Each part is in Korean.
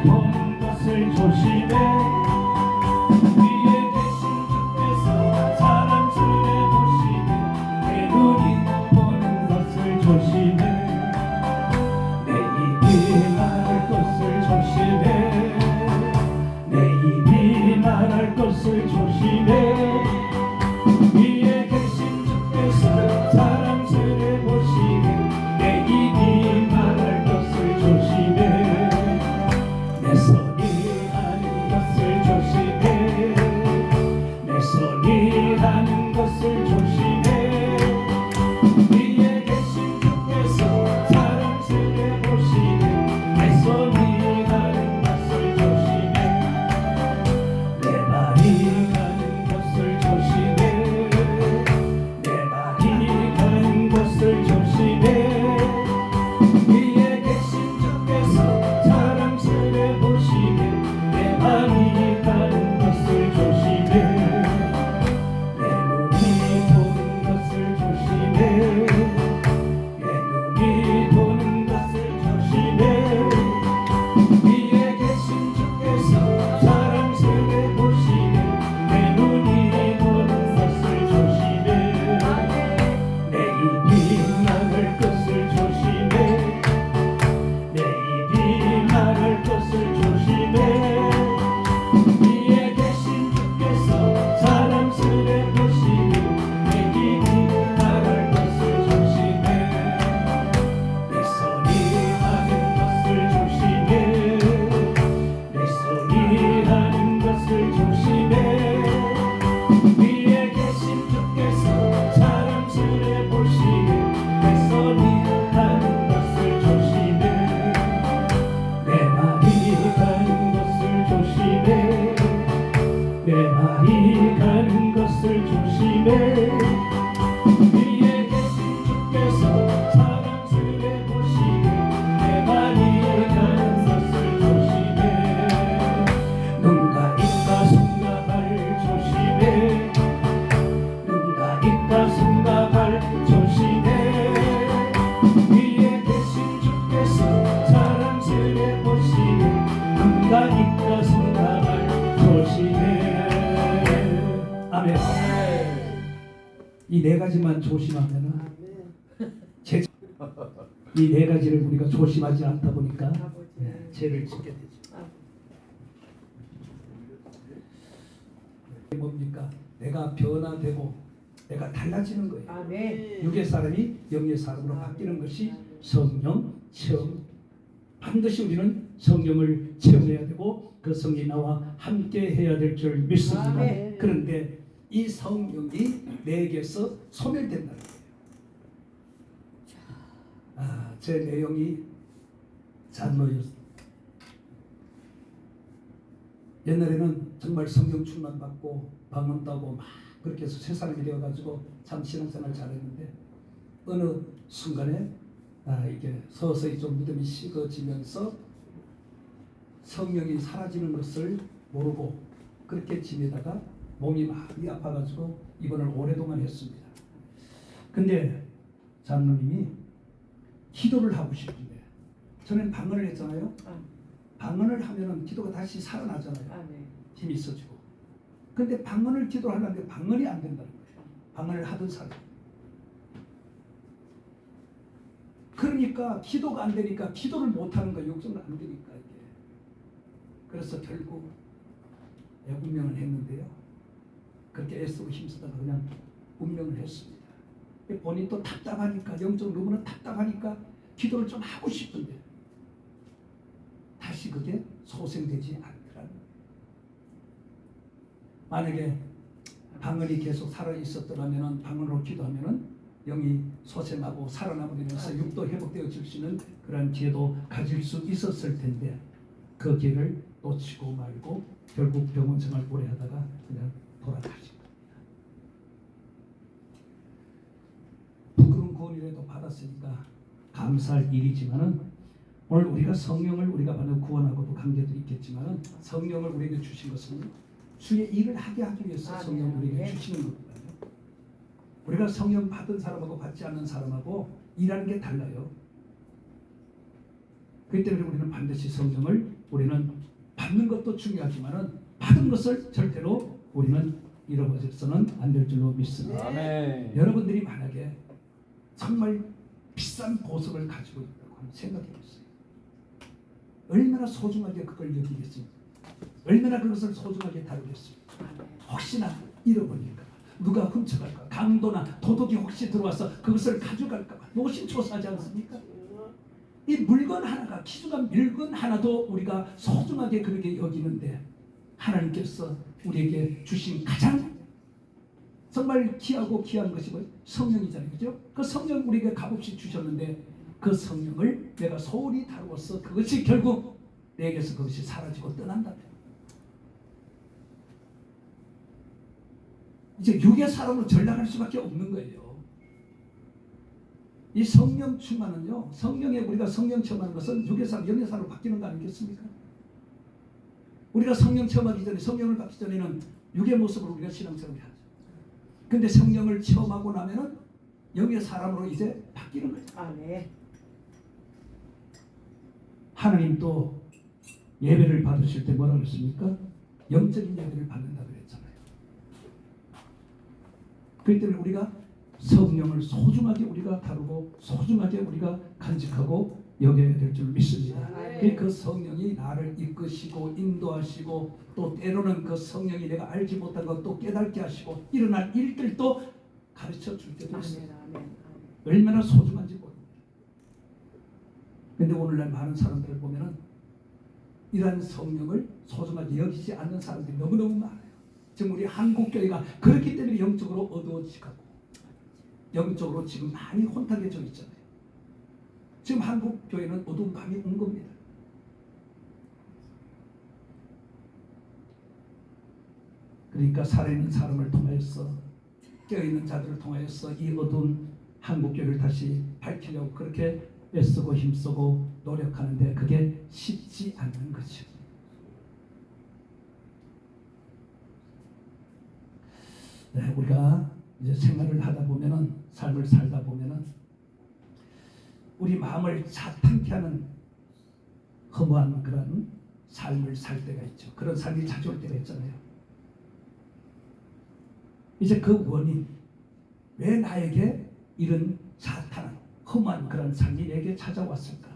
보는 것을 조심해. 위에 계신 주께서 사람들의 보시네. 내 눈이 보는 것을 조심해. 내 입이 말할 것을 조심해. 내 입이 말할 것을 조심해. 위에 계신 주께서 사람들의 보시네. 내 입이 말할 것을 조심해. 내 손이 하는 것을 조심해. 내 손이 하는 것을 조심해. 위에 계신 주께서 사람들의 보시네. 내 손이 하는 것을 조심해. 내 말이 가는 것을 조심해. 내 말이 가는 것을 조심해. 위에 계신 주께서 사람들의 보시네. 내 말이 가는 것을 조심해. 내 눈이 보는 것을 조심해. 내 눈이 보는 것을 조심해. 위에 계신 주께서 사람들의 보시네. 내 눈이 보는 것을 조심해. 내 입이 말할 것을 조심해. 내 입이 말할 것을 조심해. 위에 계신 주께서 사람들의 보시네. 내 입이 말할 것을 조심해. 내 손이 하는 것을 조심해. 내 손이 하는 것을 조심해. 위에 계신 주께서 사람들의 보시네. 내 손이 하는 것을 조심해. 내 말이 가는 것을 조심해. 내 말이 가는 것을 조심해. 위에 계신 주께서 사람들의 보시네. 내 말이 가는 것을 조심해. 눈과 입과 손과 발 조심해. 눈과 입과 손과 발 조심해. 위에 계신 주께서 사람들의 보시네. 눈과 입과 손과 발 조심해. 아멘. 이 네 가지만 조심하면은 이 네 가지를 우리가 조심하지 않다 보니까 죄를 짓게 되죠. 뭡니까? 내가 변화되고 내가 달라지는 거예요. 아멘. 육의 사람이 영의 사람으로 바뀌는 것이 성령 체험. 반드시 우리는 성령을 체험해야 되고 그 성령이 나와 함께 해야 될 줄 믿습니다. 아멘. 그런데 이 성령이 내게서 소멸된다는 거예요. 제 내용이 잔노였습니다. 옛날에는 정말 성령 충만 받고 방언 따고 막 그렇게 해서 새 사람이 되어가지고 참 신앙생활 잘했는데 어느 순간에 이게 서서히 좀 믿음이 식어지면서 성령이 사라지는 것을 모르고 그렇게 지내다가 몸이 많이 아파가지고 입원을 오랫동안 했습니다. 근데 장로님이 기도를 하고 싶은데 저는 방언을 했잖아요. 방언을 하면은 기도가 다시 살아나잖아요. 힘이 있어지고. 근데 방언을 기도를 하려는데 방언이 안 된다는 거예요. 방언을 하던 사람. 그러니까 기도가 안 되니까 기도를 못 하는 거예요. 욕정을 안 되니까 이게. 그래서 결국 운명을 했는데요. 그렇게 애쓰고 힘쓰다가 그냥 운명을 했습니다. 본인 또 답답하니까 영적으로 너무나 답답하니까 기도를 좀 하고 싶은데 다시 그게 소생되지 않더라는 거예요. 만약에 방언이 계속 살아 있었더라면 방언으로 기도하면은 영이 소생하고 살아남으면서 육도 회복되어질 수 있는 그런 기회도 가질 수 있었을 텐데 그 기회를 놓치고 말고 결국 병원 생활 오래 하다가 그냥 돌아가신 겁니다. 부끄러운 구원이라도 받았으니까 감사할 일이지만은 오늘 우리가 성령을 우리가 받는 구원하고도 관계도 있겠지만은 성령을 우리에게 주신 것은 주의 일을 하게 하기 위해서 성령을 우리에게 주시는 거거든요. 우리가 성령 받은 사람하고 받지 않는 사람하고 일하는 게 달라요. 그렇기 때문에 우리는 반드시 성령을 우리는 받는 것도 중요하지만은 받은 것을 절대로 우리는 잃어버려서는 안 될 줄로 믿습니다. 아멘. 여러분들이 만약에 정말 비싼 보석을 가지고 있다고 한번 생각해 보세요. 얼마나 소중하게 그걸 여기겠습니까? 얼마나 그것을 소중하게 다루겠습니까? 혹시나 잃어버릴까 봐, 누가 훔쳐갈까 봐, 강도나 도둑이 혹시 들어와서 그것을 가져갈까 봐 노심초사하지 않습니까? 이 물건 하나가, 귀중한 물건 하나도 우리가 소중하게 그렇게 여기는데 하나님께서 우리에게 주신 가장 정말 귀하고 귀한 것이 뭐예요? 성령이잖아요. 그죠? 그 성령 우리에게 값없이 주셨는데 그 성령을 내가 소홀히 다루어서 그것이 결국 내게서 그것이 사라지고 떠난다. 이제 육의 사람으로 전락할 수밖에 없는 거예요. 이 성령 충만은요, 성령에 우리가 성령 체험하는 것은 육의 사람, 영의 사람으로 바뀌는 거 아니겠습니까? 우리가 성령 체험하기 전에, 성령을 받기 전에는 육의 모습으로 우리가 신앙생활을 하죠. 근데 성령을 체험하고 나면은 영의 사람으로 이제 바뀌는 거죠. 아, 네. 하나님도 예배를 받으실 때 뭐라 그랬습니까? 영적인 예배를 받는다 그랬잖아요. 그렇기 때문에 우리가 성령을 소중하게 우리가 다루고 소중하게 우리가 간직하고 여겨야 될 줄 믿습니다. 그 성령이 나를 이끄시고 인도하시고 또 때로는 그 성령이 내가 알지 못한 것도 깨닫게 하시고 일어날 일들도 가르쳐 줄 때도 있어요. 얼마나 소중한지 모릅니다. 그런데 오늘날 많은 사람들을 보면은 이러한 성령을 소중하게 여기지 않는 사람들이 너무너무 많아요. 지금 우리 한국교회가 그렇기 때문에 영적으로 어두워지고 영적으로 지금 많이 혼탁해져 있잖아요. 지금 한국교회는 어두운 밤이 온 겁니다. 그러니까 살아있는 사람을 통하여서 깨어있는 자들을 통하여서 이 어두운 한국교회를 다시 밝히려고 그렇게 애쓰고 힘쓰고 노력하는데 그게 쉽지 않는 거죠. 네, 우리가 이제 생활을 하다 보면은, 삶을 살다 보면은 우리 마음을 자탕케 하는 허무한 그런 삶을 살 때가 있죠. 그런 삶이 찾아올 때가 있잖아요. 이제 그 원인, 왜 나에게 이런 자탄한 험한 그런 삶이 내게 찾아왔을까?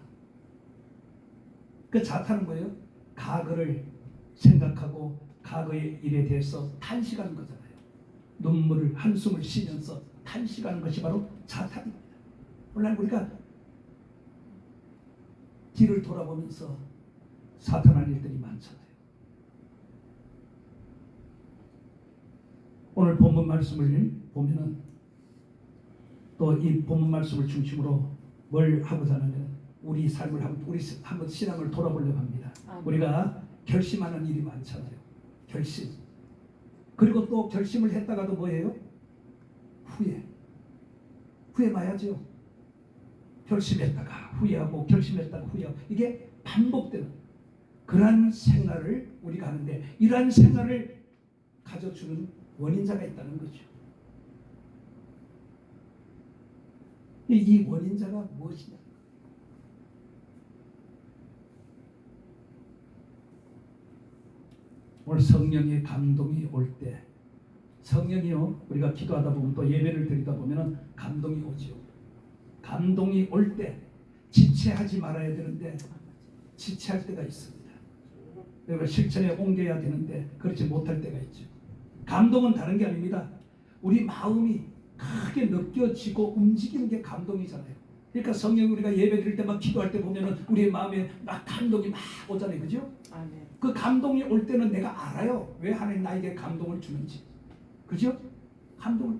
그 자탄은 뭐예요? 과거를 생각하고 과거의 일에 대해서 탄식하는 거잖아요. 눈물을, 한숨을 쉬면서 탄식하는 것이 바로 자탄입니다. 오늘 우리가 뒤를 돌아보면서 사탄할 일들이 많잖아요. 오늘 본문 말씀을 보면은 또 이 본문 말씀을 중심으로 뭘 하고자 하냐면 우리 삶을 한번 신앙을 돌아보려고 합니다. 우리가 결심하는 일이 많잖아요. 결심. 그리고 또 결심을 했다가도 뭐예요? 후회 마야죠. 결심했다가 후회하고 결심했다가 후회하고 이게 반복되는 그러한 생활을 우리가 하는데 이러한 생활을 가져주는 원인자가 있다는 거죠. 이 원인자가 무엇이냐? 오늘 성령의 감동이 올 때, 성령이요, 우리가 기도하다 보면 또 예배를 드리다 보면은 감동이 오지요. 감동이 올 때 지체하지 말아야 되는데 지체할 때가 있습니다. 우리가 실천에 옮겨야 되는데 그렇지 못할 때가 있죠. 감동은 다른 게 아닙니다. 우리 마음이 크게 느껴지고 움직이는 게 감동이잖아요. 그러니까 성령 우리가 예배 드릴 때 막 기도할 때 보면은 우리의 마음에 막 감동이 막 오잖아요. 그죠? 아멘. 그 감동이 올 때는 내가 알아요. 왜 하나님 나에게 감동을 주는지. 그죠? 감동을.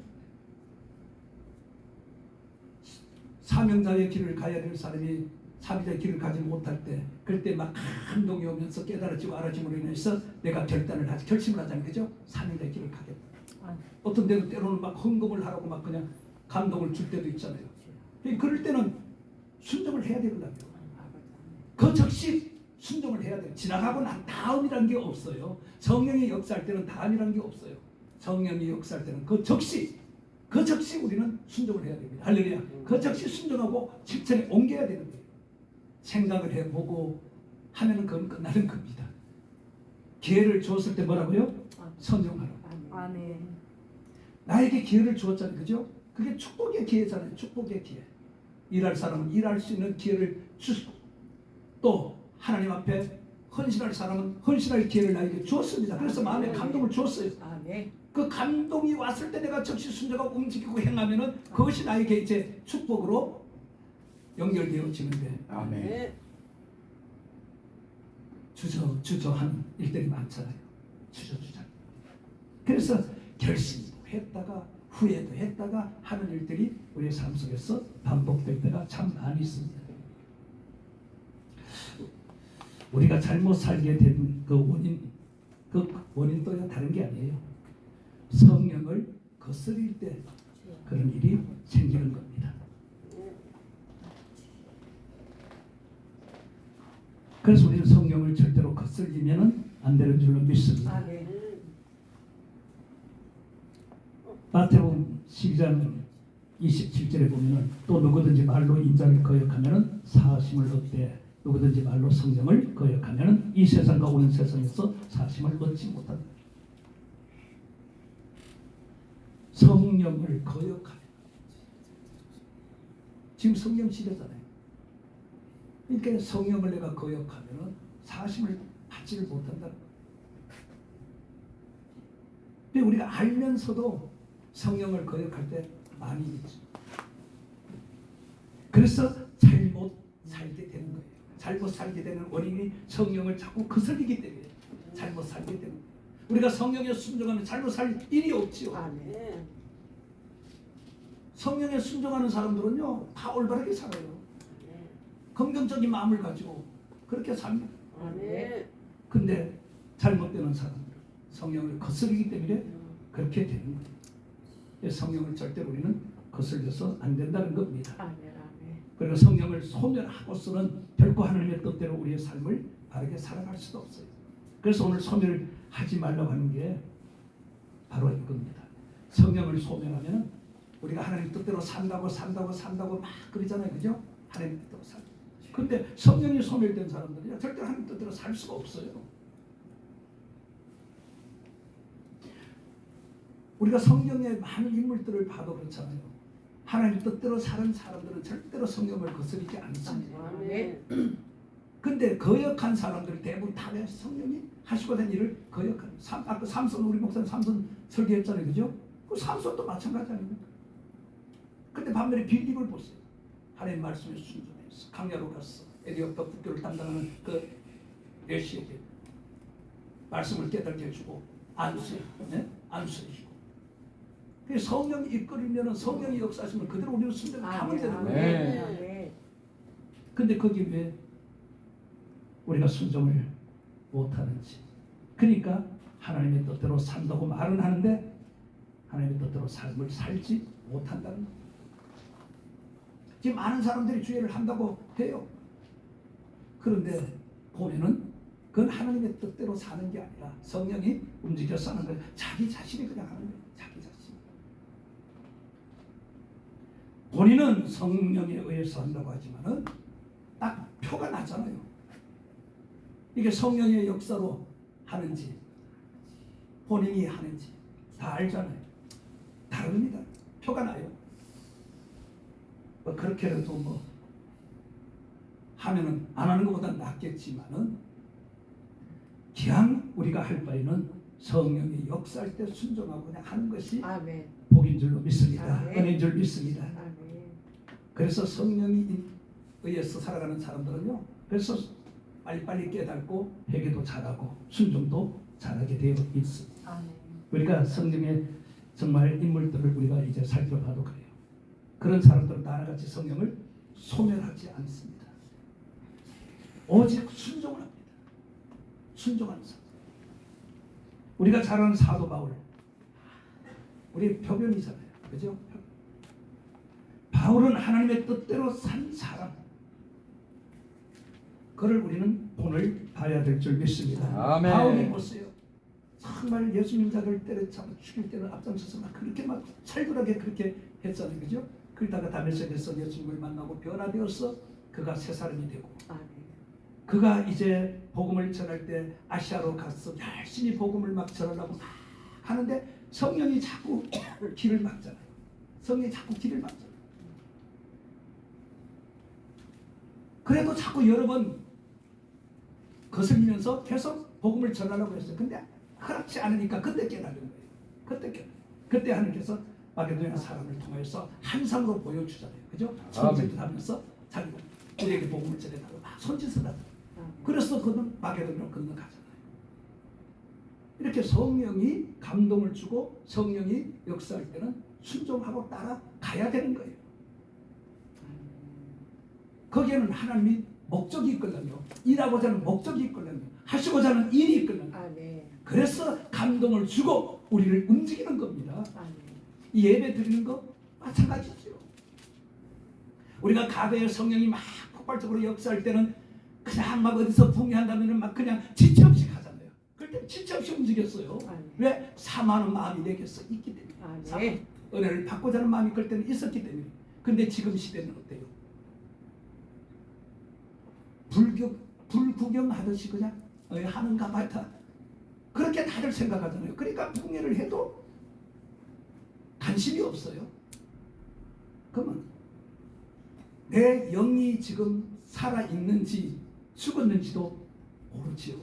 사명자의 길을 가야 될 사람이 사명자의 길을 가지 못할 때 그럴 때 막 감동이 오면서 깨달아지고 알아짐으로 인해서 내가 결단을 하지, 결심을 하잖아요. 그죠? 사명자의 길을 가겠다. 어떤 데는 때로는 막 헌금을 하라고 막 그냥 감동을 줄 때도 있잖아요. 그럴 때는 순종을 해야 되거든요. 그 즉시 순종을 해야 돼요. 지나가고 난 다음이란 게 없어요. 성령이 역사할 때는 다음이란 게 없어요. 성령이 역사할 때는 그 즉시 우리는 순종을 해야 됩니다. 할렐루야. 그 즉시 순종하고 실천에 옮겨야 되는 거예요. 생각을 해보고 하면은 그건 끝나는 겁니다. 기회를 주었을 때 뭐라고요? 선용하라고. 아멘. 나에게 기회를 주었잖아요. 그죠? 그게 축복의 기회잖아요. 축복의 기회. 일할 사람은 일할 수 있는 기회를 주시고 또 하나님 앞에 헌신할 사람은 헌신할 기회를 나에게 주었습니다. 그래서 마음에 감동을 주었어요. 아멘. 그 감동이 왔을 때 내가 즉시 순종하고 움직이고 행하면은 그것이 나에게 이제 축복으로 연결되어지는데 아멘. 주저하는 일들이 많잖아요. 주저. 그래서 결심도 했다가 후회도 했다가 하는 일들이 우리의 삶 속에서 반복될 때가 참 많이 있습니다. 우리가 잘못 살게 된 그 원인도 다른 게 아니에요. 성령을 거스릴 때 그런 일이 생기는 겁니다. 그래서 우리는 성령을 절대로 거슬리면 안 되는 줄로 믿습니다. 아멘. 마태복음 12장 27절에 보면은 또 누구든지 말로 인자를 거역하면은 사심을 얻되 누구든지 말로 성령을 거역하면은 이 세상과 오는 세상에서 사심을 얻지 못한다. 성령을 거역하면 지금 성령 시대잖아요. 그러니까 성령을 내가 거역하면은 사심을 받지를 못한다. 근데 우리가 알면서도 성령을 거역할 때 많이 있죠. 그래서 잘못 살게 되는 거예요. 잘못 살게 되는 원인이 성령을 자꾸 거슬리기 때문에 잘못 살게 되는 거예요. 우리가 성령에 순종하면 잘못 살 일이 없지요. 아멘. 성령에 순종하는 사람들은요 다 올바르게 살아요. 긍정적인 마음을 가지고 그렇게 삽니다. 아멘. 근데 잘못되는 사람들 성령을 거스르기 때문에 그렇게 되는 거예요. 성령을 절대로 우리는 거슬려서 안 된다는 겁니다. 아멘. 아멘. 그리고 성령을 소멸하고서는 결코 하나님의 뜻대로 우리의 삶을 바르게 살아갈 수도 없어요. 그래서 오늘 소멸하지 말라고 하는 게 바로 이겁니다. 성령을 소멸하면 우리가 하나님 뜻대로 산다고 막 그러잖아요. 그죠? 하나님 뜻대로 살고. 근데 성령이 소멸된 사람들이 절대로 하나님 뜻대로 살 수가 없어요. 우리가 성경의 많은 인물들을 봐도 그렇잖아요. 하나님 뜻대로 사는 사람들은 절대로 성령을 거스르지 않습니다. 아멘. 근데 거역한 사람들 대부분 다 성령이 하시고 된 일을 거역하는. 아까 삼손 우리 목사님 삼손 설계했잖아요. 그죠? 그 삼손도 마찬가지 아닙니까? 근데 반면에 빌립을 보세요. 하나님 말씀에 순종해서 강야로 갔어. 에디오피아 국교를 담당하는 그 여시에게 말씀을 깨닫게 해주고 안수해주고. 성령이 이끌리면 성령이 역사하시면 그대로 우리는 순종을 하면 되는 거예요. 아멘. 근데 거기 왜 우리가 순종을 못하는지. 그러니까 하나님의 뜻대로 산다고 말은 하는데 하나님의 뜻대로 삶을 살지 못한다는 거예요. 지금 많은 사람들이 주의를 한다고 해요. 그런데 보면은 그건 하나님의 뜻대로 사는 게 아니라 성령이 움직여서 하는 거예요. 자기 자신이 그냥 하는 거예요. 자기 자신. 본인은 성령에 의해서 한다고 하지만은 딱 표가 나잖아요. 이게 성령의 역사로 하는지 본인이 하는지 다 알잖아요. 다릅니다. 표가 나요. 뭐 그렇게라도 뭐 하면은 안 하는 것보다 낫겠지만은 기왕 우리가 할 바에는 성령이 역사할 때 순종하고 그냥 하는 것이 아멘. 복인 줄로 믿습니다. 아멘. 은혜인 줄 믿습니다. 아멘. 그래서 성령이 의해서 살아가는 사람들은요. 그래서 빨리빨리 깨닫고 회개도 잘하고 순종도 잘하게 되어 있습니다. 아멘. 우리가 성령의 정말 인물들을 우리가 이제 살펴봐도 그래요. 그런 사람들은 나같이 성령을 소멸하지 않습니다. 오직 순종을 합니다. 순종하는 사람. 우리가 잘 아는 사도 바울. 우리 표변이잖아요. 그죠? 바울은 하나님의 뜻대로 산 사람. 그를 우리는 오늘 봐야 될 줄 믿습니다. 아멘. 바울이 보세요. 정말 예수님 자를 때려잡아 죽일 때는 앞장서서 막 그렇게 막 살벌하게 그렇게 했잖아요. 그죠? 그러다가 다메섹에서 예수님을 만나고 변화되어서 그가 새 사람이 되고 아멘. 그가 이제 복음을 전할 때 아시아로 가서 열심히 복음을 막 전하려고 막 하는데 성령이 자꾸 길을 막잖아요. 성령이 자꾸 길을 막잖아요. 그래도 자꾸 여러 번 거슬리면서 계속 복음을 전하려고 했어요. 근데 그렇지 않으니까 그때 깨달은 거예요. 그때 하나님께서 마게도냐 사람을 통해서 한상으로 보여주잖아요. 그죠? 선지도 하면서 자기가 우리에게 복음을 전해달라고 막 손짓을 하잖아요. 그래서 그는 마게도냐로 건너가잖아요. 이렇게 성령이 감동을 주고 성령이 역사할 때는 순종하고 따라가야 되는 거예요. 거기에는 하나님이 목적이 있거든요. 일하고자 하는 목적이 있거든요. 하시고자 하는 일이 있거든요. 그래서 감동을 주고 우리를 움직이는 겁니다. 이 예배 드리는 거 마찬가지죠. 우리가 과거에 성령이 막 폭발적으로 역사할 때는 그냥 막 어디서 붕괴한다면 막 그냥 지체 없이 가잖아요. 그때 지체 없이 움직였어요. 왜? 사모하는 마음이 내게 있기 때문에. 은혜를 받고자 하는 마음이 그럴 때는 있었기 때문에. 근데 지금 시대는 어때요? 불구경하듯이 그냥 하는가 말다. 그렇게 다들 생각하잖아요. 그러니까 붕괴를 해도 관심이 없어요. 그러면 내 영이 지금 살아있는지 죽었는지도 모르지요.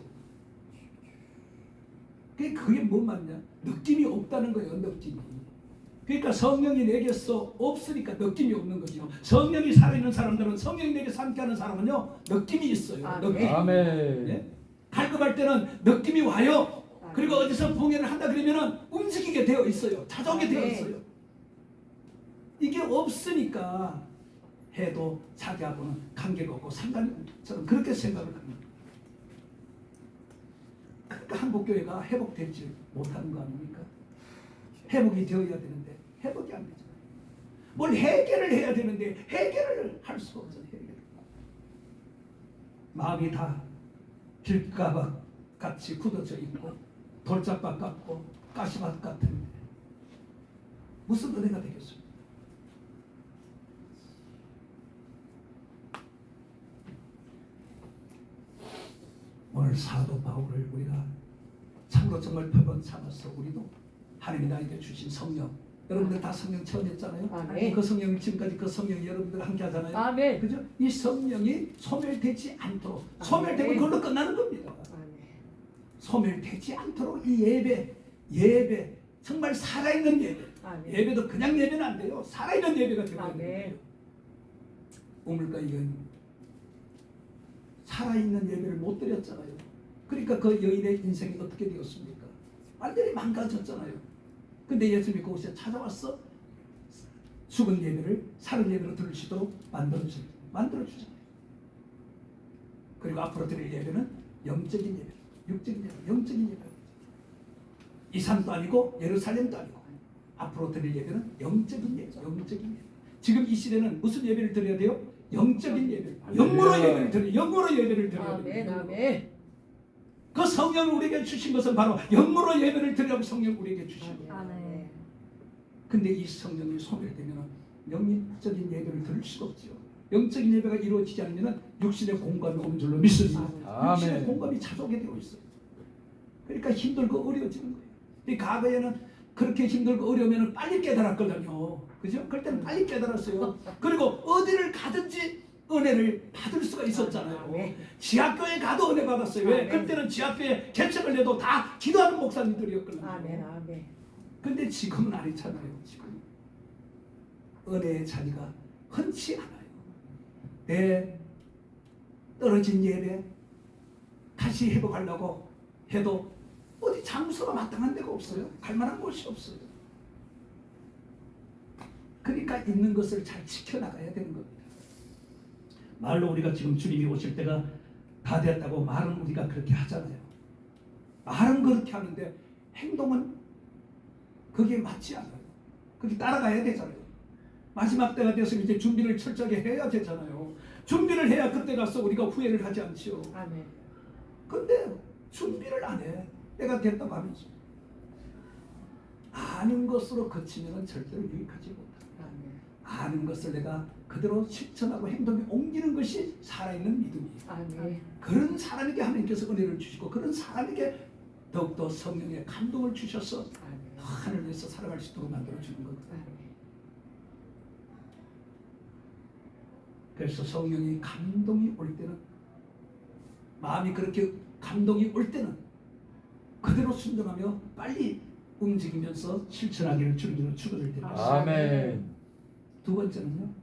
그게 뭔 말이냐? 느낌이 없다는 거예요. 느낌이. 그러니까 성령이 내게서 없으니까 느낌이 없는 거죠. 성령이 살아있는 사람들은, 성령이 내게서 함께하는 사람은요 느낌이 있어요. 느낌. 아멘. 네? 갈급할 때는 느낌이 와요. 그리고 어디서 봉헌을 한다 그러면은 움직이게 되어 있어요. 찾아오게 되어 있어요. 이게 없으니까 해도 자기하고는 관계가 없고 상관이 없는 저는 그렇게 생각을 합니다. 그러니까 한국교회가 회복되지 못하는 거 아닙니까? 회복이 되어야 되는데 회복이 안 되잖아요. 뭘 해결을 해야 되는데 해결을 할 수가 없어요. 해결. 마음이 다 길가박 같이 굳어져 있고 돌짝밭 같고 가시밭 같은데 무슨 은혜가 되겠습니까? 오늘 사도 바울을 우리가 참으로 정말 표본 삼아서 우리도 하나님이 나에게 주신 성령, 여러분들 다 성령 체험했잖아요. 아멘. 그 성령 지금까지 그 성령이 여러분들 함께 하잖아요. 아멘. 그죠? 이 성령이 소멸되지 않도록, 소멸되면 그걸로 끝나는 겁니다. 소멸되지 않도록 이 예배 정말 살아있는 예배. 예배도 그냥 예배는 안 돼요. 살아있는 예배가 되어야 돼요. 우물가 이건 살아있는 예배를 못 드렸잖아요. 그러니까 그 여인의 인생이 어떻게 되었습니까? 완전히 망가졌잖아요. 근데 예수님이 그곳에 찾아와서 죽은 예배를 살은 예배로 들을 수 있도록 만들어주잖아요. 그리고 앞으로 드릴 예배는 영적인 예배, 육적인 예배, 영적인 예배. 이 산도 아니고 예루살렘도 아니고 앞으로 드릴 예배는 영적인 예배, 영적인 예배. 지금 이 시대는 무슨 예배를 드려야 돼요? 영적인 예배, 영으로 예배를 드려요. 영으로 예배를 드려야 돼요. 아멘. 그 성령을 우리에게 주신 것은 바로 영으로 예배를 드리라고 성령 우리에게 주신 거예요. 아멘. 근데 이 성령이 소멸되면 영적인 예배를 드릴 수가 없죠. 영적인 예배가 이루어지지 않으면 육신의 공감이 오는 줄로 믿습니다. 육신의 공감이 찾아오게 되어 있어요. 그러니까 힘들고 어려워지는 거예요. 이 과거에는 그렇게 힘들고 어려우면 빨리 깨달았거든요. 그죠? 그럴 때는 빨리 깨달았어요. 그리고 어디를 가든지 은혜를 받을 수가 있었잖아요. 지하교회 가도 은혜 받았어요. 왜? 그때는 지하교회 개척을 해도 다 기도하는 목사님들이었거든요. 아멘. 근데 지금은 아니잖아요. 지금 은혜의 자리가 흔치 않아요. 내 떨어진 예배 다시 회복하려고 해도 어디 장소가 마땅한 데가 없어요. 갈 만한 곳이 없어요. 그러니까 있는 것을 잘 지켜나가야 되는 겁니다. 말로 우리가 지금 주님이 오실 때가 다 됐다고 말은 우리가 그렇게 하잖아요. 말은 그렇게 하는데 행동은 그게 맞지 않아요. 그게 따라가야 되잖아요. 마지막 때가 됐으면 이제 준비를 철저하게 해야 되잖아요. 준비를 해야 그때 가서 우리가 후회를 하지 않지요. 아멘. 근데 준비를 안 해. 때가 됐다고 하면서 아는 것으로 그치면 절대로 유익하지 못합니다. 아는 것을 내가 그대로 실천하고 행동에 옮기는 것이 살아있는 믿음이에요. 아멘. 그런 사람에게 하나님께서 은혜를 주시고 그런 사람에게 더욱더 성령의 감동을 주셔서 아멘. 하늘을 위해서 살아갈 수 있도록 만들어주는 것. 아멘. 그래서 성령이 감동이 올 때는 마음이 그렇게 감동이 올 때는 그대로 순종하며 빨리 움직이면서 실천하기를 주님으로 축원을 드립니다. 아멘. 두 번째는요.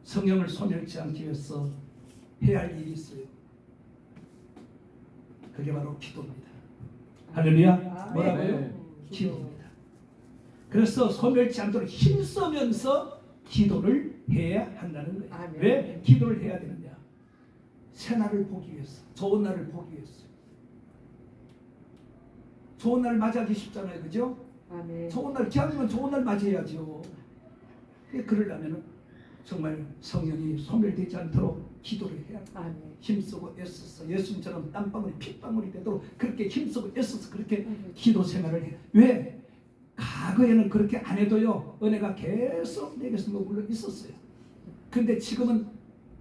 성령을 소멸치 않기 위해서 해야 할 일이 있어요. 그게 바로 기도입니다. 할렐루야. 뭐라고요? 아멘. 기도입니다. 그래서 소멸치 않도록 힘쓰면서 기도를 해야 한다는 거예요. 아멘. 왜 기도를 해야 되느냐? 새 날을 보기 위해서, 좋은 날을 보기 위해서. 좋은 날 맞이하기 쉽잖아요, 그죠? 아멘. 좋은 날 기왕이면 좋은 날 맞이해야죠. 그러려면 정말 성령이 소멸되지 않도록 기도를 해야 합니다. 아멘. 힘쓰고 애써서 예수님처럼 땀방울이 핏방울이 되도록 그렇게 힘쓰고 애써서 그렇게 기도 생활을 해. 왜? 과거에는 그렇게 안 해도요 은혜가 계속 내게서 머물러 있었어요. 근데 지금은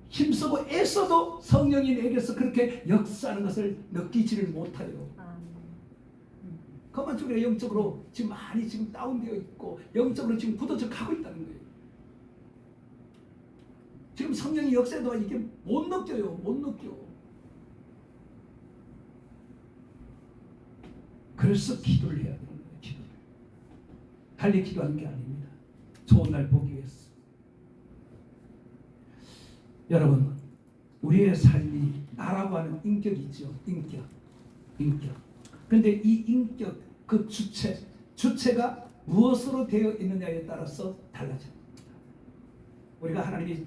힘쓰고 애써도 성령이 내게서 그렇게 역사하는 것을 느끼지를 못해요. 그만 쪽에 영적으로 지금 많이 지금 다운되어 있고 영적으로 지금 굳어져 가고 있다는 거예요. 지금 성령이 역사해도 이게 못 느껴요. 못 느껴. 그래서 기도를 해야 되는 거예요. 기도를. 달리 기도하는 게 아닙니다. 좋은 날 보기 위해서. 여러분, 우리의 삶이 나라고 하는 인격이 있죠. 인격. 근데 이 인격, 그 주체가 무엇으로 되어 있느냐에 따라서 달라집니다. 우리가 하나님이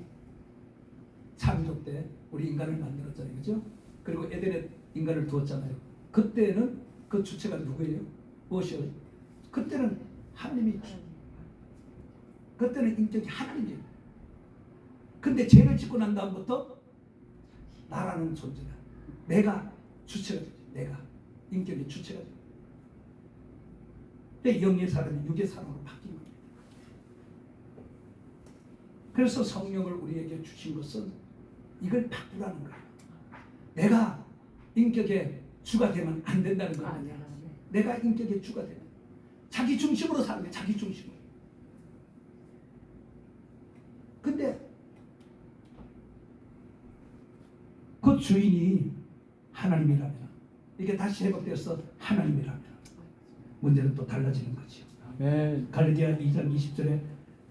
창조 때 우리 인간을 만들었잖아요. 그죠? 그리고 에덴에 인간을 두었잖아요. 그때는 그 주체가 누구예요? 무엇이요? 그때는 하나님이, 그때는 인격이 하나님이에요. 근데 죄를 짓고 난 다음부터 나라는 존재가, 내가 주체가 되죠. 내가 인격의 주체가 되죠. 근데 영의 사람이 육의 사람으로 바뀐 겁니다. 그래서 성령을 우리에게 주신 것은 이걸 바꾸라는 거예요. 내가 인격의 주가 되면 안 된다는 겁니다. 내가 인격의 주가 되면 자기 중심으로 사는 거예요. 자기 중심으로. 근데 그 주인이 하나님이라면, 이게 다시 회복되어서 하나님이라면 문제는 또 달라지는 거죠. 아멘. 갈라디아 2장 20절에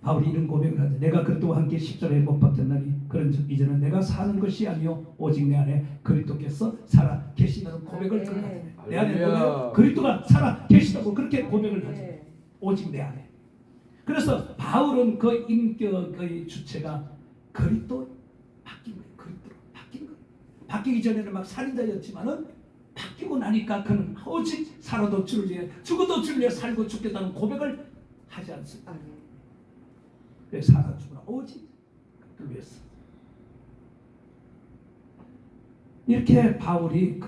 바울이 이런 고백을 하죠. 내가 그리스도와 함께 십자가에 못 박혔나니 그런즉 이제는 내가 사는 것이 아니요 오직 내 안에 그리스도께서 살아 계시다는 고백을 하죠. 내 안에 보면 그리스도가 살아 계시다고 그렇게 고백을 하죠. 오직 내 안에. 그래서 바울은 그 인격의 주체가 그리스도 바뀐 거예요. 그리스도로 바뀐 거예요. 바뀌기 전에는 막 살인자였지만은 바뀌고 나니까 그는 오직 살아도 주를 위해 죽어도 주를 위해 살고 죽겠다는 고백을 하지 않습니다. 왜 살아 죽으나 오직 그를 위해서. 이렇게 바울이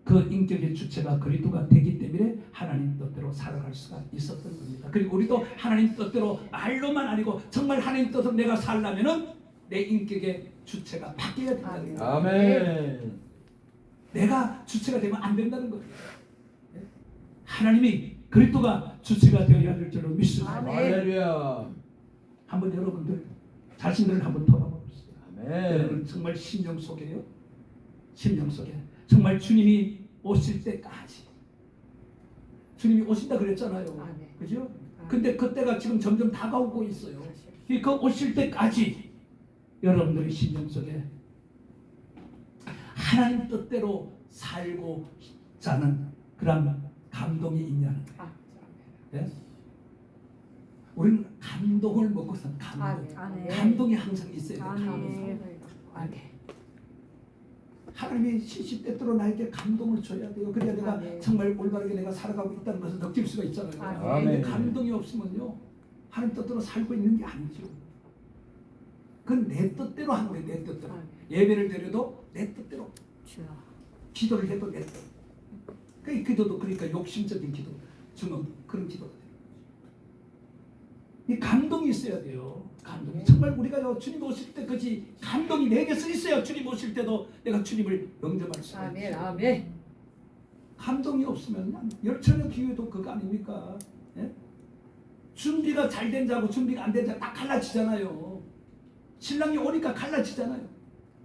그 인격의 주체가 그리스도가 되기 때문에 하나님 뜻대로 살아갈 수가 있었던 겁니다. 그리고 우리도 하나님 뜻대로 말로만 아니고 정말 하나님 뜻대로 내가 살려면은 내 인격의 주체가 바뀌어야 된다는 거예요. 아멘. 내가 주체가 되면 안 된다는 거예요. 하나님이 그리스도가 주체가 되어야 될 줄로 믿습니다. 할렐루야. 한번 여러분들 자신들을 한번 돌아봅시다. 아멘. 여러분 정말 심령 속에요. 심령 속에 정말 주님이 오실 때까지, 주님이 오신다 그랬잖아요. 그죠? 근데 그때가 지금 점점 다가오고 있어요. 그 오실 때까지 여러분들의 심령 속에 하나님 뜻대로 살고 자는 그런 감동이 있냐는 거예요. 네? 우리는 감동을 먹고 사는 감동. 감동이 항상 있어야 돼요. 감동. 하나님이 시시때때로 나에게 감동을 줘야 돼요. 그래야 내가 정말 올바르게 내가 살아가고 있다는 것을 느낄 수가 있잖아요. 근데 감동이 없으면요 하나님 뜻대로 살고 있는 게 아니죠. 그건 내 뜻대로 하는 거예요. 내 뜻대로. 예배를 드려도 내 뜻대로, 기도를 해도 내 뜻. 그 기도도 그러니까 욕심적인 기도, 주는 그런 기도가 돼요. 이 감동이 있어야 돼요. 감동이 정말 우리가 주님 오실 때까지 감동이 내게서 있어야 주님 오실 때도 내가 주님을 영접할 수가 아멘. 있어요. 아멘. 감동이 없으면 열천의 기회도 그거 아닙니까? 예? 준비가 잘 된 자고 준비가 안 된 자 다 갈라지잖아요. 신랑이 오니까 갈라지잖아요.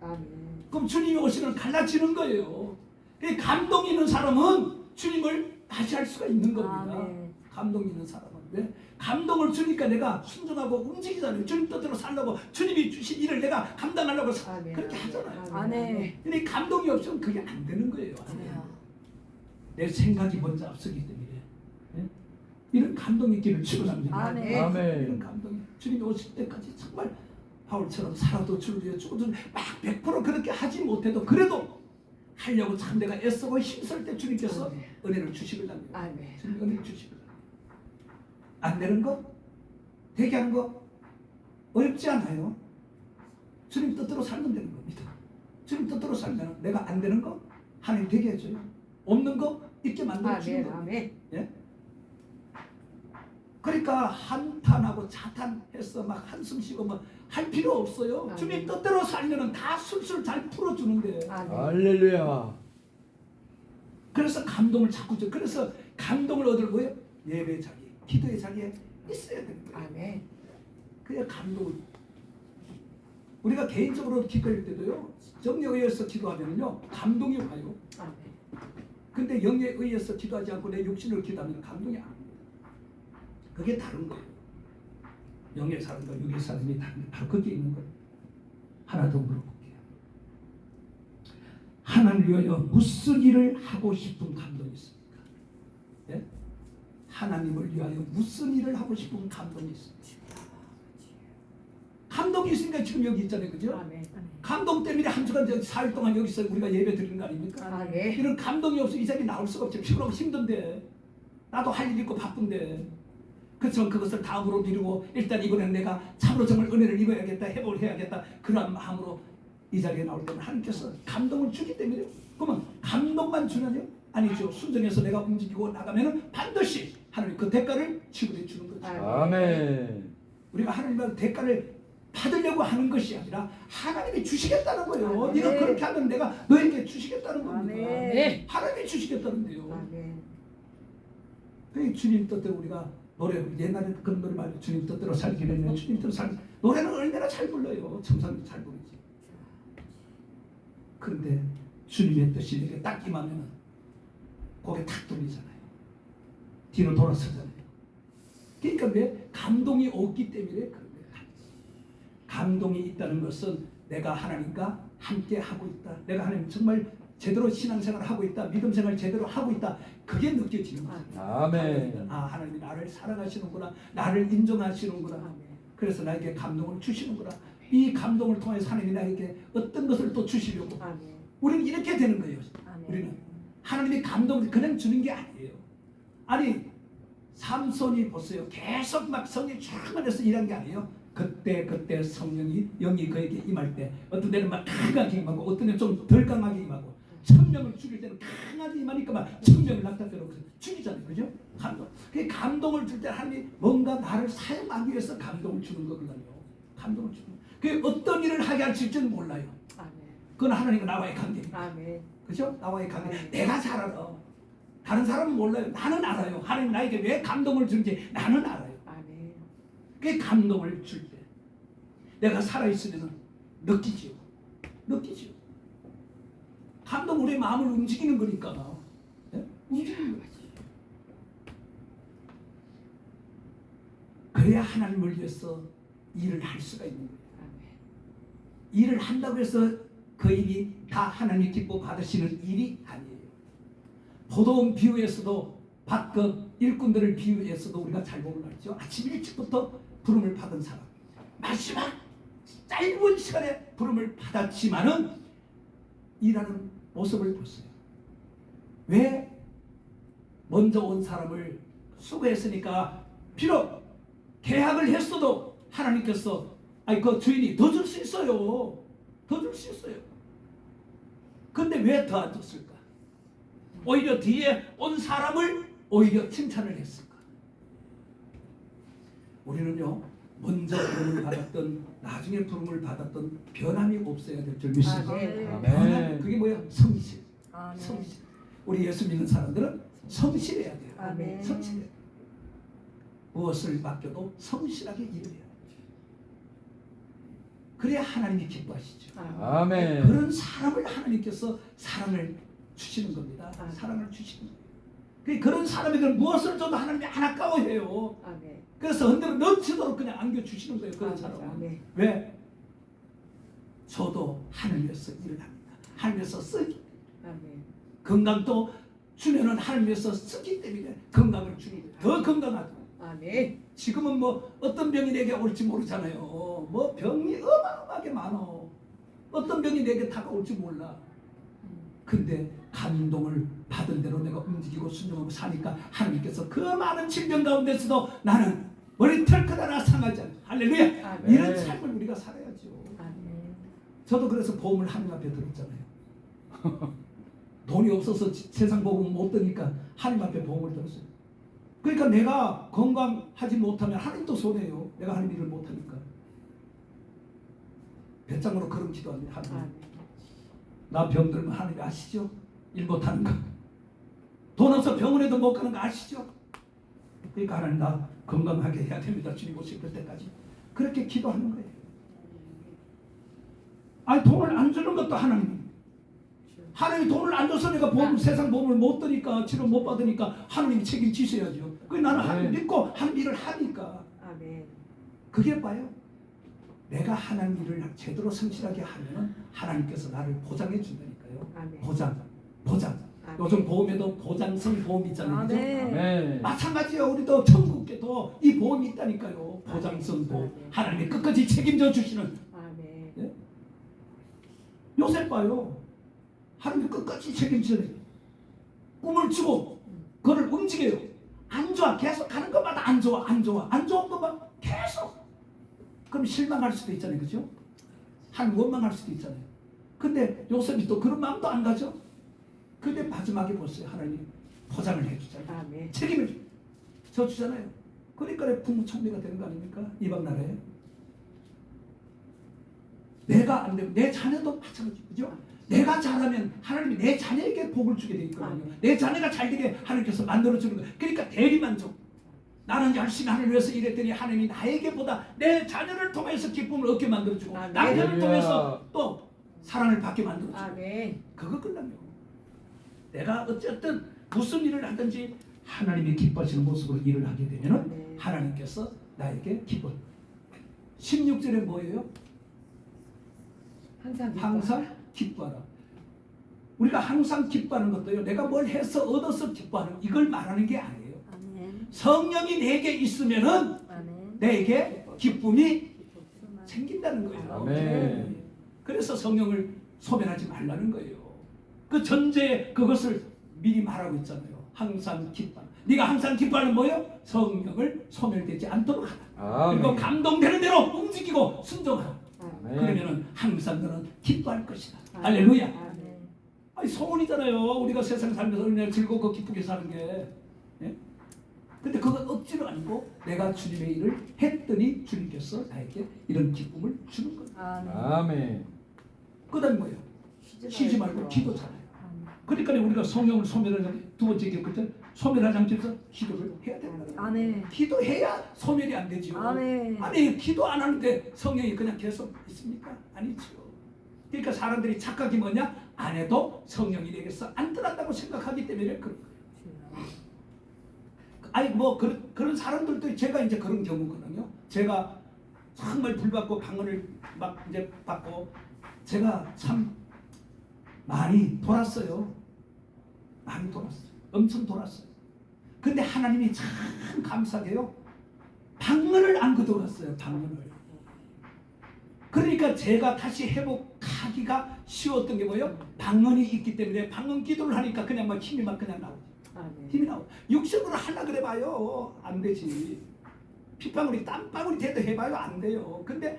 아멘. 그럼 주님이 오시면 갈라지는 거예요. 그 감동이 있는 사람은 주님을 맞이할 수가 있는 겁니다. 아멘. 감동이 있는 사람은. 왜? 감동을 주니까 내가 순종하고 움직이잖아요. 주님 뜻대로 살려고 주님이 주신 일을 내가 감당하려고 아멘. 그렇게 하잖아요. 아멘. 근데 감동이 없으면 그게 안 되는 거예요. 안 돼요. 내 생각이 먼저 앞서기 때문에. 예? 이런 감동이 있기를 축원합니다. 아멘. 아멘. 이런 감동이 주님이 오실 때까지 정말 바울처럼 살아도 주를 위해 죽어도 막 100% 그렇게 하지 못해도 그래도 하려고 참 내가 애쓰고 힘쓸 때 주님께서 아멘. 은혜를 주시거든요. 아멘. 주님 은혜를 주시거든요. 안 되는 거? 되게 하는 거? 어렵지 않아요. 주님 뜻대로 살면 되는 겁니다. 주님 뜻대로 살면 내가 안 되는 거 하나님 되게 해줘요. 없는 거 있게 만들어 주는 아멘. 겁니다. 아멘. 예? 그러니까 한탄하고 자탄해서 막 한숨 쉬고 뭐 할 필요 없어요. 아멘. 주님 뜻대로 살면은 다 술술 잘 풀어주는데. 아멘. 할렐루야. 그래서 감동을 자꾸 줘. 그래서 감동을 얻을 거예요. 예배 자리, 기도의 자리에 있어야 되는 거예요. 아멘. 그래야 감동을. 우리가 개인적으로 기도할 때도요. 정령에 의해서 기도하면요 감동이 와요. 아멘. 근데 영에 의해서 기도하지 않고 내 육신으로 기도하면 감동이 안 옵니다. 그게 다른 거예요. 영의 사람과 육의 사람이 다른 게 바로 그게 있는 거예요. 하나 더 물어볼게요. 하나님을 위하여 무슨 일을 하고 싶은 감동이 있습니까? 예? 하나님을 위하여 무슨 일을 하고 싶은 감동이 있습니까? 감동이 있으니까 지금 여기 있잖아요. 그죠? 아멘. 감동 때문에 한 주간 4일 동안 여기서 우리가 예배 드리는 거 아닙니까? 아멘. 이런 감동이 없어 이 자리에 나올 수가 없죠. 피곤하고 힘든데 나도 할 일 있고 바쁜데 그렇지만 그것을 다음으로 미루고 일단 이번에는 내가 참으로 정말 은혜를 입어야겠다 해볼 해야겠다 그런 마음으로 이 자리에 나올 때는 하나님께서 감동을 주기 때문에 그러면 감동만 주느냐? 아니죠. 순종해서 내가 움직이고 나가면은 반드시 하나님 그 대가를 지불해 주는 거죠. 아멘. 우리가 하나님의 대가를 받으려고 하는 것이 아니라 하나님이 주시겠다는 거예요. 아멘. 네가 그렇게 하면 내가 너에게 주시겠다는 겁니다. 아멘. 하나님이 주시겠다는데요. 아멘. 그 주님 뜻대로 우리가 노래 옛날에 그런 노래 말고 주님 뜻대로 살기를 했는데 주님 뜻대로 살 노래는 얼마나 잘 불러요. 청산도 잘 부르지. 그런데 주님의 뜻이 내게 딱 임하면은 고개 탁 돌리잖아요. 뒤로 돌아서잖아요. 그러니까 왜 감동이 없기 때문에 그런 거예요. 감동이 있다는 것은 내가 하나님과 함께 하고 있다. 내가 하나님 정말 제대로 신앙생활을 하고 있다. 믿음생활을 제대로 하고 있다. 그게 느껴지는 거예요. 아멘. 아 하나님이 나를 사랑하시는구나. 나를 인정하시는구나. 아멘. 그래서 나에게 감동을 주시는구나. 이 감동을 통해서 하나님이 나에게 어떤 것을 또 주시려고. 아멘. 우리는 이렇게 되는 거예요. 아멘. 우리는 하나님이 감동을 그냥 주는 게 아니에요. 아니 삼손이 보세요. 계속 막 성령이 충만해서 일한 게 아니에요. 그때 성령이 영이 그에게 임할 때 어떤 데는 막 강하게 임하고 어떤 데는 좀 덜 강하게 임하고 1000명을 죽일 때는 강하게 임하니까 막 1000명을 낙타대로 죽이잖아요. 그죠? 감동. 그 감동을 줄 때 하나님이 뭔가 나를 사용하기 위해서 감동을 주는 거거든요. 감동을 주는 거. 그 어떤 일을 하게 할지는 몰라요. 아멘. 그건 하나님과 나와의 관계입니다. 아멘. 그죠? 나와의 관계. 아멘. 내가 잘 알아. 다른 사람은 몰라요. 나는 알아요. 하나님 나에게 왜 감동을 주는지 나는 알아요. 아멘. 그 감동을 줄 때 내가 살아있으면 느끼지요. 느끼지요. 감동 우리 마음을 움직이는 거니까. 예? 움직이는 거지. 그래야 하나님을 위해서 일을 할 수가 있는 거예요. 아멘. 일을 한다고 해서 그 일이 다 하나님 기뻐 받으시는 일이 아니에요. 포도원 비유에서도 밭그 일꾼들을 비유해서도 우리가 잘 보면 알죠. 아침 일찍부터 부름을 받은 사람 마지막 짧은 시간에 부름을 받았지만은 일하는 모습을 보세요. 왜 먼저 온 사람을 수고했으니까 비록 계약을 했어도 하나님께서 아니 그 주인이 더 줄 수 있어요. 더 줄 수 있어요. 근데 왜 더 안 줬을까? 오히려 뒤에 온 사람을 오히려 칭찬을 했을까? 우리는요 먼저 부름을 받았던 나중에 부름을 받았던 변함이 없어야 될 줄 믿습니다. 아멘. 변함, 그게 뭐야? 성실. 아멘. 성실. 우리 예수 믿는 사람들은 성실해야 돼요. 아멘. 성실해. 무엇을 맡겨도 성실하게 일을 해야 돼요. 그래야 하나님이 기뻐하시죠. 아멘. 그런 사람을 하나님께서 사랑을 주시는 겁니다. 아멘. 사랑을 주시는 거예요. 그런 사람에게 무엇을 줘도 하나님이 안 아까워해요. 아멘. 그래서 흔들어 넘치도록 그냥 안겨주시는 거예요. 그런 사람은. 아멘. 왜? 저도 하늘에서 일을 합니다. 하늘에서 쓰기. 아멘. 건강도 주면은 하늘에서 쓰기 때문에 건강을 주는 거예요. 더 건강하죠. 아멘. 지금은 뭐 어떤 병이 내게 올지 모르잖아요. 뭐 병이 어마어마하게 많어. 어떤 병이 내게 다가올지 몰라. 근데 감동을 받은 대로 내가 움직이고 순종하고 사니까 하나님께서 그 많은 질병 가운데서도 나는 머리 털끝 하나 상하지 않고 할렐루야. 아멘. 이런 삶을 우리가 살아야죠. 아멘. 저도 그래서 보험을 하나님 앞에 들었잖아요. 돈이 없어서 세상 보험 못 드니까 하나님 앞에 보험을 들었어요. 그러니까 내가 건강하지 못하면 하나님도 손해요. 내가 하나님 일을 못하니까. 배짱으로 그런 기도합니다. 하나님. 아멘. 나 병들면 하나님 아시죠? 일 못하는 거. 돈 없어 병원에도 못 가는 거 아시죠? 그러니까 하나님 나 건강하게 해야 됩니다. 주님 오실 때까지. 그렇게 기도하는 거예요. 아니 돈을 안 주는 것도 하나님. 하나님이 돈을 안 줘서 내가 보험, 세상 보험을 못 드니까 치료 못 받으니까 하나님이 책임지셔야죠. 그 나는 하나님 믿고 하나님 일을 하니까. 아멘. 그게 봐요. 내가 하나님 일을 제대로 성실하게 하면 하나님께서 나를 보장해 준다니까요. 아멘. 보장. 아멘. 요즘 보험에도 보장성 보험 있잖아요. 그죠? 아멘. 아멘. 마찬가지예요. 우리도 천국에도 이 보험이 있다니까요. 보장성 보험. 아멘. 하나님이 끝까지 책임져 주시는. 아멘. 예? 요새 봐요. 하나님이 끝까지 책임져요. 꿈을 주고 그걸 움직여요. 안 좋아. 계속 가는 것마다 안 좋아. 안 좋은 것만 계속. 그럼 실망할 수도 있잖아요. 그죠? 하나님 원망할 수도 있잖아요. 근데 요셉이 또 그런 마음도 안 가죠. 근데 마지막에 보세요. 하나님 보장을 해주잖아요. 아멘. 책임을 져주잖아요. 그러니까 국무총리가 되는 거 아닙니까? 이방 나라에. 내가 안 되면 내 자녀도 마찬가지. 그죠? 내가 잘하면 하나님이 내 자녀에게 복을 주게 돼 있거든요. 내 자녀가 잘 되게 하나님께서 만들어주는 거예요. 그러니까 대리만족. 나는 열심히 하나님을 위해서 일했더니 하나님이 나에게보다 내 자녀를 통해서 기쁨을 얻게 만들어주고 아멘. 남편을 통해서 또 사랑을 받게 만들어주고 아멘. 그거 끝나면 내가 어쨌든 무슨 일을 하든지 하나님이 기뻐하시는 모습으로 일을 하게 되면 아멘. 하나님께서 나에게 기뻐. 16절에 뭐예요? 항상 기뻐하라. 우리가 항상 기뻐하는 것도요. 내가 뭘 해서 얻어서 기뻐하는 이걸 말하는 게 아니에요. 아멘. 성령이 내게 있으면은 아멘. 내게 기쁨이 생긴다는 거예요. 아멘. 그래서 성령을 소멸하지 말라는 거예요. 그 전제에 그것을 미리 말하고 있잖아요. 항상 기뻐. 네가 항상 기뻐하는 뭐예요? 성령을 소멸되지 않도록 하라. 그리고 감동되는 대로 움직이고 순종하라. 그러면은 항상 너는 기뻐할 것이다. 할렐루야. 아멘. 아니 소원이잖아요. 우리가 세상 살면서 얼마나 즐겁고 기쁘게 사는 게. 예? 근데 그건 억지로 아니고 내가 주님의 일을 했더니 주님께서 나에게 이런 기쁨을 주는 거예요. 아멘. 그다음 뭐예요? 쉬지 말고 기도 잘해요. 그러니까 우리가 성령을 소멸하지 두 번째 기억했죠. 소멸하지 않기 위해서 기도를 해야 된다. 아멘. 기도해야 소멸이 안 되지요. 아멘. 아니 기도 안 하는데 성령이 그냥 계속 있습니까? 아니죠. 그러니까 사람들이 착각이 뭐냐? 안 해도 성령이 내게서 안 떠난다고 생각하기 때문에 그런 거예요. 아니 뭐 그런 사람들도 제가 이제 그런 경우거든요. 제가 정말 불받고 방언을 막 이제 받고 제가 참 많이 돌았어요. 많이 돌았어요. 엄청 돌았어요. 근데 하나님이 참 감사하게요. 방언을 안 거둬갔어요. 방언을. 그러니까 제가 다시 회복하기가 쉬웠던 게 뭐예요? 방언이 있기 때문에 방언 기도를 하니까 그냥 막 힘이 막 그냥 나오죠. 힘이 나오. 육신으로 하려 그래 봐요. 안 되지. 핏방울이 땀방울이 돼도 해봐요. 안 돼요. 근데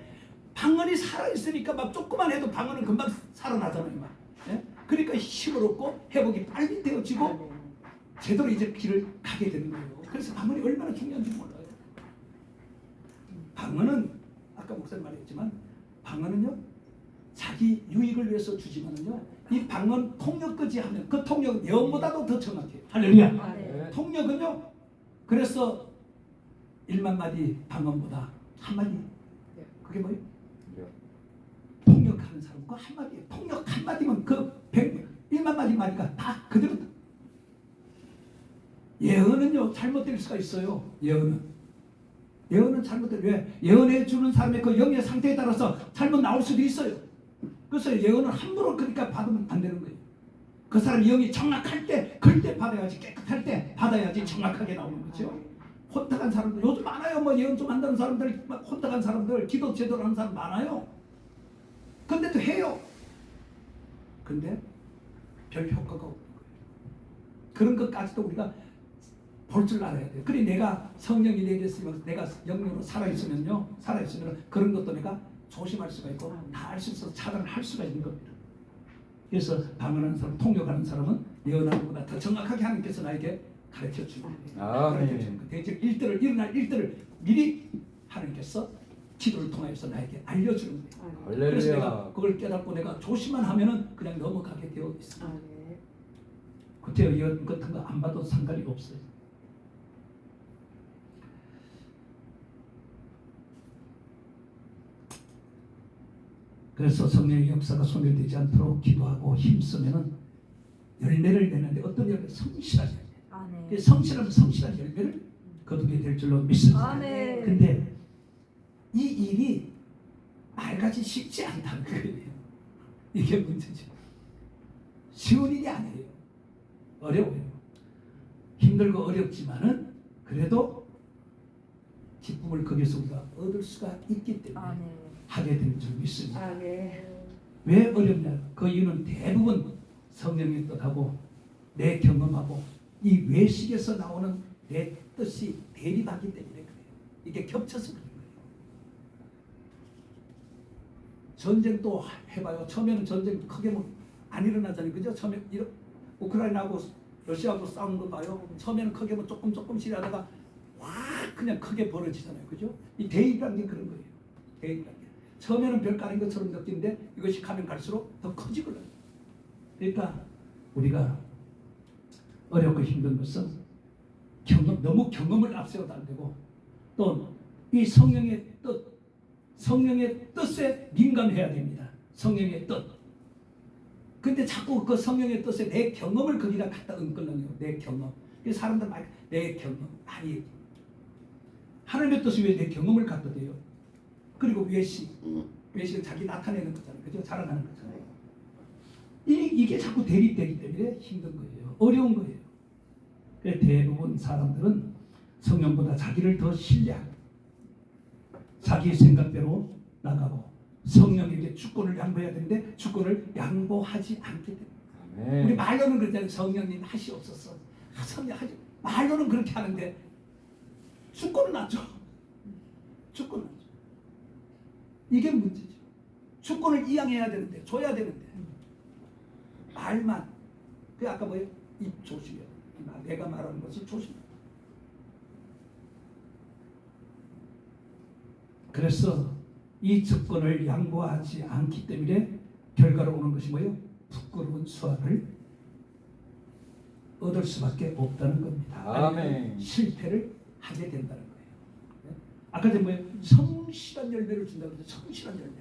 방언이 살아있으니까 막 조금만 해도 방언은 금방 살아나잖아요. 막. 예? 그러니까 힘을 얻고 회복이 빨리 되어지고 제대로 이제 길을 가게 되는 거예요. 그래서 방언이 얼마나 중요한지 몰라요. 방언은 아까 목사님 말했지만 방언은요 자기 유익을 위해서 주지만은요 이 방언 통역까지 하면 그 통역은 예언보다도 더 정확해요. 할렐루야. 아, 네. 통역은요 그래서 1만 마디 방언보다 한마디 그게 뭐예요? 통역하는 사람 그 한마디예요. 통역 한마디면 그 1만 마디 말이니까 다 그대로. 예언은요 잘못될 수가 있어요. 예언은 잘못될. 왜? 예언해 주는 사람의 그 영의 상태에 따라서 잘못 나올 수도 있어요. 그래서 예언을 함부로 그러니까 받으면 안 되는 거예요. 그 사람 영이 정확할 때 그때 받아야지, 깨끗할 때 받아야지 정확하게 나오는 거죠. 혼탁한 사람들 요즘 많아요. 뭐 예언 좀 한다는 사람들, 혼탁한 사람들, 기도 제대로 하는 사람 많아요. 근데도 해요. 근데 별 효과가 없는 거예요. 그런 것까지도 우리가 볼 줄 알아야 돼요. 그래 내가 성령이 내게 있으면 내가 영으로 살아있으면 그런 것도 내가 조심할 수가 있고 다 알 수 있어서 차단을 할 수가 있는 겁니다. 그래서 방언하는 사람, 통역하는 사람은 예언하는 것보다 더 정확하게 하나님께서 나에게 가르쳐 주는 거예요. 대책 일들을 일어날 일들을 미리 하나님께서 기도를 통해서 나에게 알려주는 거예요. 그래서 내가 그걸 깨닫고 내가 조심만 하면은 그냥 넘어가게 되어 있습니다. 구태여 예언 같은 거 안 봐도 상관이 없어요. 그래서 성령의 역사가 소멸되지 않도록 기도하고 힘쓰면은 열매를 내는데 어떤 열매? 성실한 열매. 성실하면 성실한 열매를 거두게 될 줄로 믿습니다. 근데 이 일이 말같이 쉽지 않다는 거예요. 이게 문제죠. 쉬운 일이 아니에요. 어려워요. 힘들고 어렵지만은 그래도 기쁨을 거기서 우리가 얻을 수가 있기 때문에 하게 되는 줄 믿습니다. 왜 어렵냐? 그 이유는 대부분 성령의 뜻하고 내 경험하고 이 외식에서 나오는 내 뜻이 대립하기 때문에 그래요. 이게 겹쳐서 그런 거예요. 전쟁도 해봐요. 처음에는 전쟁 크게 뭐 안 일어나잖아요. 그죠? 처음에 우크라이나하고 러시아하고 싸우는 거 봐요. 처음에는 크게 뭐 조금씩 하다가 와 그냥 크게 벌어지잖아요. 그죠? 이 대립이라는 게 그런 거예요. 대립이라는 게. 처음에는 별거 아닌 것처럼 느끼는데 이것이 가면 갈수록 더 커지거든요. 그러니까 우리가 어렵고 힘든 것은 너무 경험을 앞세워도 안 되고 또 이 성령의 뜻에 민감해야 됩니다. 성령의 뜻. 근데 자꾸 그 성령의 뜻에 내 경험을 거기다 갖다 얹거든요. 내 경험. 사람들 말 내 경험. 아니 하나님의 뜻이 왜 내 경험을 갖다 대요? 그리고 외식은 자기 나타내는 거잖아요. 그죠? 자랑하는 거잖아요. 이게 자꾸 대립되기 때문에 힘든 거예요. 어려운 거예요. 그래서 대부분 사람들은 성령보다 자기를 더 신뢰하고 자기 생각대로 나가고 성령에게 주권을 양보해야 되는데 주권을 양보하지 않게 됩니다. 우리 말로는 그러잖아요. 성령님 하시옵소서. 성령 하시. 말로는 그렇게 하는데 주권은 안 줘. 주권은 안 줘. 이게 문제죠. 주권을 이양해야 되는데 줘야 되는데 말만. 그 아까 뭐예요? 입 조심해요. 내가 말하는 것을 조심해. 그래서 이 주권을 양보하지 않기 때문에 결과로 오는 것이 뭐예요? 부끄러운 수확을 얻을 수밖에 없다는 겁니다. 아멘. 실패를 하게 된다는 거예요. 아까 전에 뭐예요? 성실한 열매를 준다고 했죠. 성실한 열매.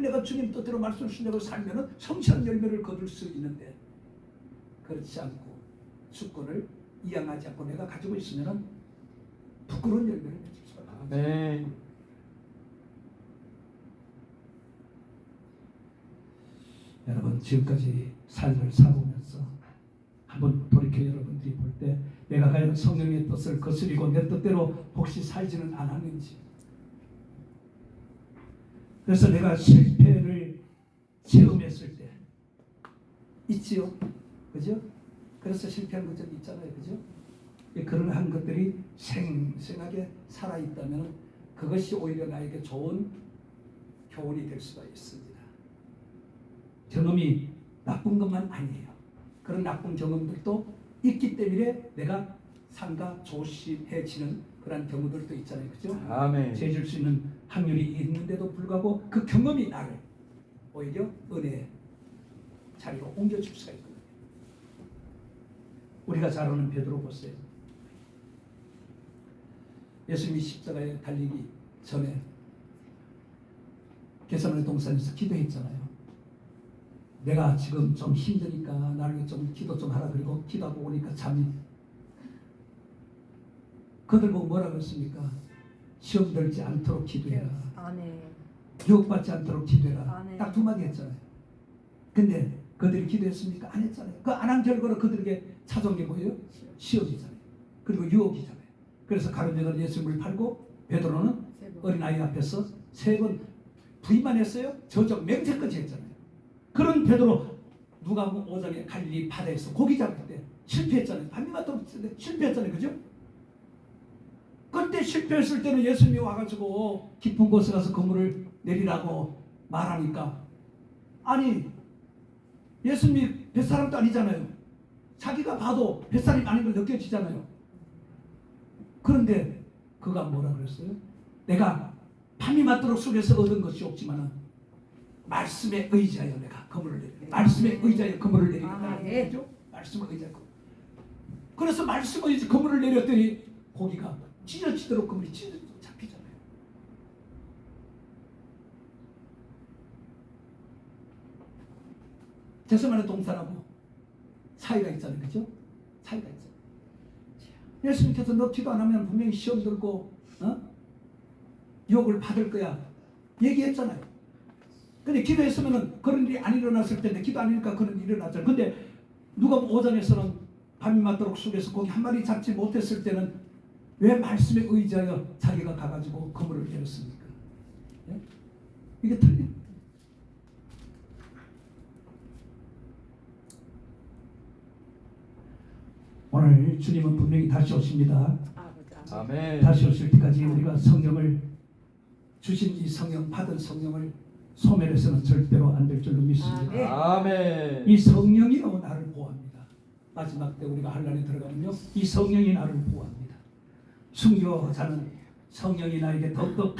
내가 주님 뜻대로 말씀을 순종하고 살면은 성실한 열매를 거둘 수 있는데 그렇지 않고 주권을 이양하지 않고 내가 가지고 있으면은 부끄러운 열매를 맺을 수가 없어요. 아멘. 여러분 지금까지 삶을 살아오면서 한번 돌이켜 여러분들이 볼 때 내가 과연 성령의 뜻을 거스리고 내 뜻대로 혹시 살지는 않았는지. 그래서 내가 실패를 체험했을 때 있지요. 그죠? 그래서 실패한 것들이 있잖아요. 그죠? 그런 것들이 생생하게 살아있다면 그것이 오히려 나에게 좋은 교훈이 될 수가 있습니다. 경험이 나쁜 것만 아니에요. 그런 나쁜 경험들도 있기 때문에 내가 삼가 조심해지는 그런 경우들도 있잖아요. 그죠? 아멘. 죄질 수 있는 확률이 있는데도 불구하고 그 경험이 나를 오히려 은혜의 자리로 옮겨줄 수가 있거든요. 우리가 잘 아는 베드로 보세요. 예수님이 십자가에 달리기 전에 겟세마네 동산에서 기도했잖아요. 내가 지금 좀 힘드니까 나를 좀 기도 좀 하라. 그리고 기도하고 오니까 잠이. 그들 보고 뭐라고 했습니까? 시험 들지 않도록 기도해라. 아멘. 유혹받지 않도록 기도해라. 아멘. 딱 두 마디 했잖아요. 근데 그들이 기도했습니까? 안 했잖아요. 그 안 한 결과로 그들에게 찾아온 게 뭐예요? 시험이잖아요. 그리고 유혹이잖아요. 그래서 가룟유다는 예수님을 팔고 베드로는 어린아이 앞에서 3번 부인만 했어요. 저적 맹세까지 했잖아요. 그런 베드로 누가복음 5장에 갈릴리 바다에서 고기 잡을 때 실패했잖아요. 밤이 맞도록 실패했잖아요. 그죠? 그때 실패했을 때는 예수님이 와가지고 깊은 곳에 가서 그물을 내리라고 말하니까, 아니 예수님이 뱃사람도 아니잖아요. 자기가 봐도 뱃사람이 아닌 걸 느껴지잖아요. 그런데 그가 뭐라 그랬어요? 내가 밤이 맞도록 속에서 얻은 것이 없지만은 말씀에 의지하여 내가 그물을 내리겠다. 말씀에 의지하여 그물을 내리겠다. 그죠? 말씀에 의지하여. 그래서 말씀에 의지 그물을 내렸더니 고기가 찢어지도록 그물이 찢어지도록 잡히잖아요. 겟세마네 동산하고 사이가 있잖아요. 그죠? 사이가 있잖아요. 예수님께서 너 기도 안 하면 분명히 시험 들고 유혹을 받을 거야 얘기했잖아요. 근데 기도했으면 그런 일이 안 일어났을 텐데 기도 안 하니까 그런 일이 일어났잖아요. 근데 누가복음 5장에서는 밤이 맞도록 속에서 고기 한 마리 잡지 못했을 때는 왜 말씀에 의지하여 자기가 가가지고 그물을 내렸습니까? 예? 이게 틀려. 오늘 주님은 분명히 다시 오십니다. 아멘. 다시 오실 때까지 우리가 성령을 주신 이 성령, 받은 성령을 소멸해서는 절대로 안 될 줄로 믿습니다. 아멘. 이 성령이로 나를 보호합니다. 마지막 때 우리가 환란에 들어가면요, 이 성령이 나를 보호합니다. 순교자는 성령이 나에게 더욱더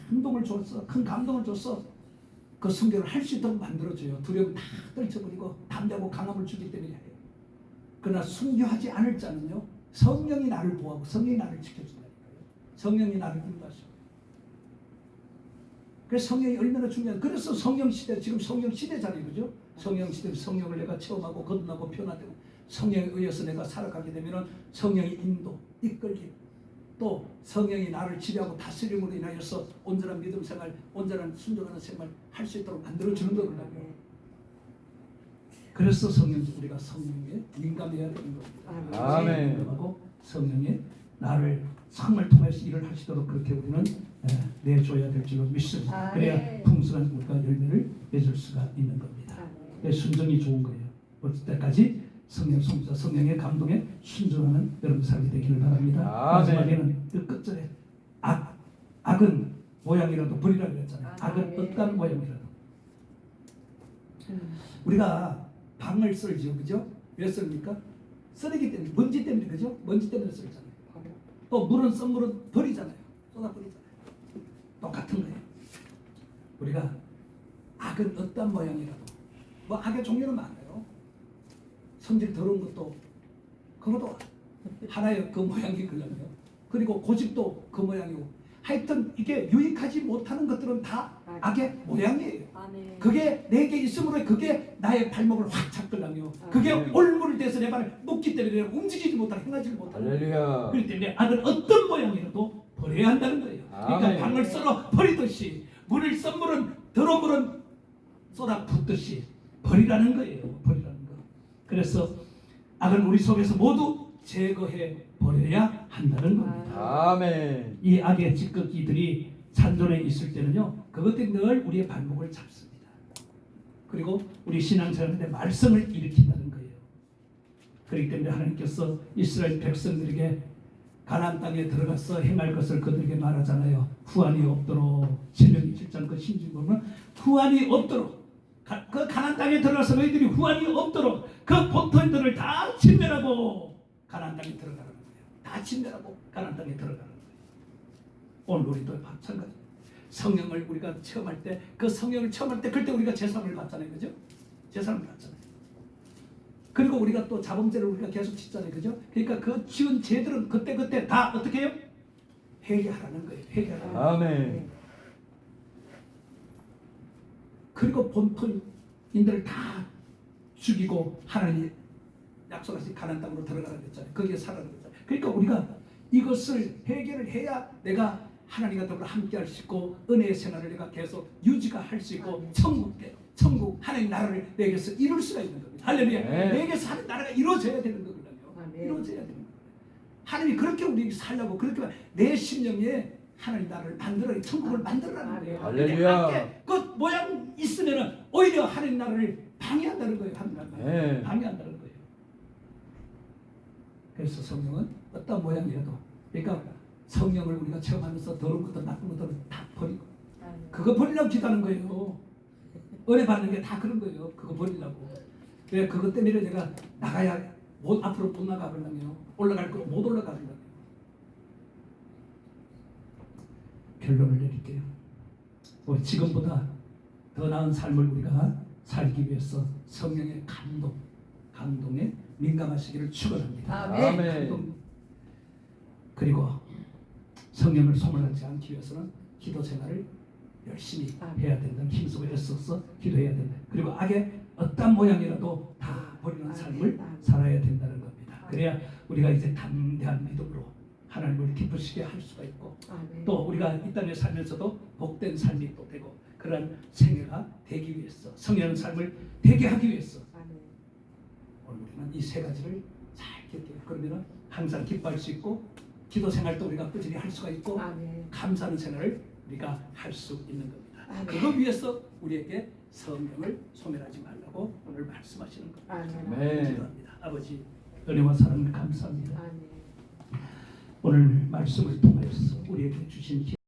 감동을 줬어, 큰 감동을 줬어. 그 순교를 할 수 있도록 만들어줘요. 두려움 다 떨쳐버리고 담대하고 강함을 주기 때문에 해요. 그러나 순교하지 않을 자는요, 성령이 나를 보호하고 성령이 나를 지켜준다니까요. 성령이 나를 인도하시고. 그래서 성령이 얼마나 중요한. 그래서 성령 시대, 지금 성령 시대잖아요, 그죠? 성령 시대, 성령을 내가 체험하고 거듭나고 변화되고 성령에 의해서 내가 살아가게 되면은 성령의 인도, 이끌림, 또 성령이 나를 지배하고 다스림으로 인하여서 온전한 믿음 생활, 온전한 순종하는 생활 할 수 있도록 만들어 주는 거거든요. 그래서 성령, 우리가 성령에 민감해야 되는 겁니다. 아멘. 민감하고 성령이 나를 정말 통해서 일을 하시도록 그렇게 우리는 내줘야 될 줄로 믿습니다. 그래야 풍성한 물과 열매를 맺을 수가 있는 겁니다. 순종이 좋은 거예요. 어쩔 때까지 성령 성자, 성령의 감동에 순종하는 여러분 삶이 되기를 바랍니다. 마지막에는 그 끝절에 악은 모양이라도 버리라 그랬잖아요. 악은 어떤 모양이라도. 우리가 방을 썰지요, 그죠? 왜 썰니까? 쓰레기 때문에, 먼지 때문에, 그죠? 먼지 때문에 썰잖아요. 또 물은 썬물은 버리잖아요. 쏟아 버리잖아요. 똑같은 거예요. 우리가 악은 어떤 모양이라도, 뭐 악의 종류는 많아요. 성질 더러운 것도, 그것도 하나의 그 모양이 그거예요. 그리고 고집도 그 모양이고, 하여튼 이게 유익하지 못하는 것들은 다 악의 모양이에요. 그게 내게 있으므로 그게 나의 발목을 확 잡거든요. 그게 올무를 대서 내 발을 묶기 때문에 움직이지 못하고 행하지 못하는 거예요. 할렐루야. 그렇기 때문에 악은 어떤 모양이라도 버려야 한다는 거예요. 그러니까 아멘. 방을 썰어 버리듯이 물을 썬물은 더러운 물은 쏟아 붓듯이 버리라는 거예요. 버리라는 거. 그래서 악은 우리 속에서 모두 제거해 버려야 한다는 겁니다. 아멘. 이 악의 찌꺼기들이 잔존에 있을 때는요, 그것들이 늘 우리의 발목을 잡습니다. 그리고 우리 신앙생활에 말썽을 일으킨다는 거예요. 그렇기 때문에 하나님께서 이스라엘 백성들에게 가나안 땅에 들어가서 행할 것을 그들에게 말하잖아요. 후환이 없도록. 신명기 7장 그 신중 보면 후환이 없도록, 그 가나안 땅에 들어가서 너희들이 후환이 없도록 그 보통들을 다 진멸하고 가나안 땅에 들어가라는 거예요. 다 진멸하고 가나안 땅에 들어가라는 거예요. 오늘 우리도 마찬가지. 성령을 우리가 체험할 때, 그 성령을 체험할 때 그때 우리가 제사를 받잖아요, 그죠? 제사를 받잖아요. 그리고 우리가 또 자범죄를 우리가 계속 짓잖아요, 그죠? 그러니까 그 지은 죄들은 그때 다 어떻게 해요? 회개하라는 거예요. 회개하라는 거예요. 아멘. 그리고 본토인들을 다 죽이고 하나님이 약속하신 가나안 땅으로 들어가라고 했잖아요. 거기에 살아라고 했잖아요. 그러니까 우리가 이것을 해결을 해야 내가 하나님과 더불어 함께할 수 있고 은혜의 생활을 내가 계속 유지가 할 수 있고 천국 하나님 나라를 내게서 이룰 수가 있는 겁니다. 할렐루야. 네. 내게서 하나님 나라가 이루어져야 되는 거거든요. 이루어져야 되는 거예요. 하나님이 그렇게 우리 살려고 그렇게 내 심령에 하나님 나라를 만들어 천국을 만들어라는 거예요. 할렐루야. 그 모양 있으면은 오히려 하나님 나라를 방해한다는 거예요. 하나님 나라를 네. 방해한다는 거예요. 그래서 성령은 어떤 모양이라도, 그러니까 성령을 우리가 체험하면서 더러운 것들 나쁜 것들은 다 버리고 그거 버리려고 기도하는 거예요. 은혜 받는 게 다 그런 거예요. 그거 버리려고. 왜 그것 때문에 내가 나가야 앞으로 못 나가거든요. 올라갈 거 못 올라가거든요. 결론을 내릴게요. 우리 지금보다 더 나은 삶을 우리가 살기 위해서 성령의 감동에 민감하시기를 축원합니다. 아멘. 그리고 성령을 소멸하지 않기 위해서는 기도 생활을 열심히 해야 된다. 힘쓰고 애써서 기도해야 된다. 그리고 악의 어떤 모양이라도 다 버리는 삶을 살아야 된다는 겁니다. 그래야 우리가 이제 담대한 믿음으로 하나님을 기쁘시게 할 수가 있고 또 우리가 이 땅에 살면서도 복된 삶이 또 되고 그런 생애가 되기 위해서 성령의 삶을 되게 하기 위해서 오늘 우리는 이 세 가지를 잘 기억해요. 그러면 항상 기뻐할 수 있고 기도 생활도 우리가 꾸준히 할 수가 있고 감사하는 생활을 우리가 할 수 있는 겁니다. 그거 위해서 우리에게 성령을 소멸하지 말라고 오늘 말씀하시는 겁니다. 기도합니다. 아버지 은혜와 사랑을 감사합니다. 오늘 말씀을 통하여서 우리에게 주신